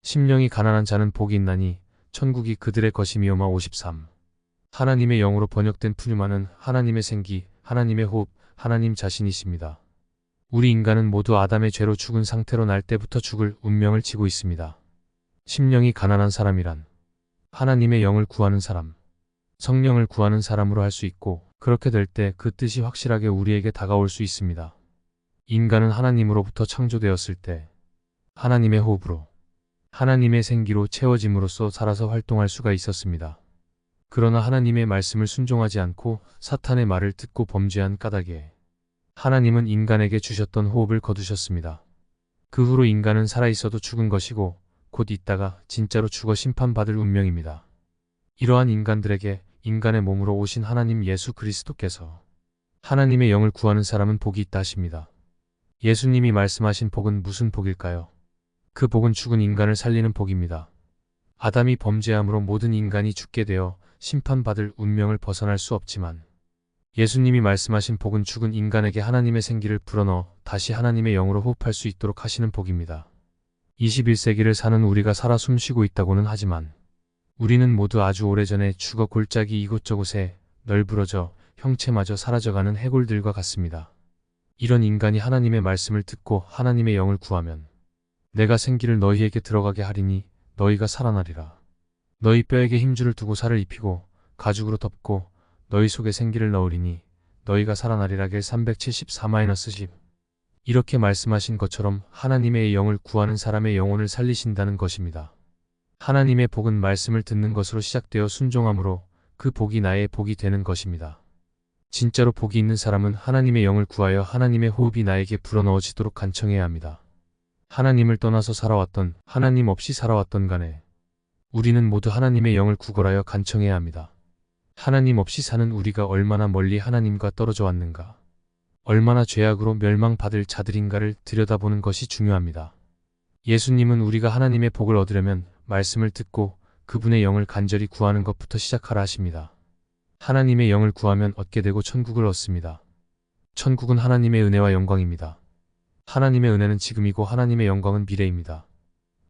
심령이 가난한 자는 복이 있나니 천국이 그들의 것이미오마. 53. 하나님의 영으로 번역된 푸뉴마는 하나님의 생기, 하나님의 호흡, 하나님 자신이십니다. 우리 인간은 모두 아담의 죄로 죽은 상태로 날 때부터 죽을 운명을 지고 있습니다. 심령이 가난한 사람이란 하나님의 영을 구하는 사람, 성령을 구하는 사람으로 할 수 있고, 그렇게 될 때 그 뜻이 확실하게 우리에게 다가올 수 있습니다. 인간은 하나님으로부터 창조되었을 때 하나님의 호흡으로, 하나님의 생기로 채워짐으로써 살아서 활동할 수가 있었습니다. 그러나 하나님의 말씀을 순종하지 않고 사탄의 말을 듣고 범죄한 까닭에 하나님은 인간에게 주셨던 호흡을 거두셨습니다. 그 후로 인간은 살아있어도 죽은 것이고 곧 있다가 진짜로 죽어 심판받을 운명입니다. 이러한 인간들에게 인간의 몸으로 오신 하나님 예수 그리스도께서 하나님의 영을 구하는 사람은 복이 있다 하십니다. 예수님이 말씀하신 복은 무슨 복일까요? 그 복은 죽은 인간을 살리는 복입니다. 아담이 범죄함으로 모든 인간이 죽게 되어 심판받을 운명을 벗어날 수 없지만, 예수님이 말씀하신 복은 죽은 인간에게 하나님의 생기를 불어넣어 다시 하나님의 영으로 호흡할 수 있도록 하시는 복입니다. 21세기를 사는 우리가 살아 숨쉬고 있다고는 하지만 우리는 모두 아주 오래전에 죽어 골짜기 이곳저곳에 널브러져 형체마저 사라져가는 해골들과 같습니다. 이런 인간이 하나님의 말씀을 듣고 하나님의 영을 구하면 내가 생기를 너희에게 들어가게 하리니 너희가 살아나리라. 너희 뼈에게 힘줄을 두고 살을 입히고 가죽으로 덮고 너희 속에 생기를 넣으리니 너희가 살아나리라. 길 374-10. 이렇게 말씀하신 것처럼 하나님의 영을 구하는 사람의 영혼을 살리신다는 것입니다. 하나님의 복은 말씀을 듣는 것으로 시작되어 순종함으로 그 복이 나의 복이 되는 것입니다. 진짜로 복이 있는 사람은 하나님의 영을 구하여 하나님의 호흡이 나에게 불어넣어지도록 간청해야 합니다. 하나님을 떠나서 살아왔던, 하나님 없이 살아왔던 간에 우리는 모두 하나님의 영을 구걸하여 간청해야 합니다. 하나님 없이 사는 우리가 얼마나 멀리 하나님과 떨어져 왔는가, 얼마나 죄악으로 멸망받을 자들인가를 들여다보는 것이 중요합니다. 예수님은 우리가 하나님의 복을 얻으려면 말씀을 듣고 그분의 영을 간절히 구하는 것부터 시작하라 하십니다. 하나님의 영을 구하면 얻게 되고 천국을 얻습니다. 천국은 하나님의 은혜와 영광입니다. 하나님의 은혜는 지금이고 하나님의 영광은 미래입니다.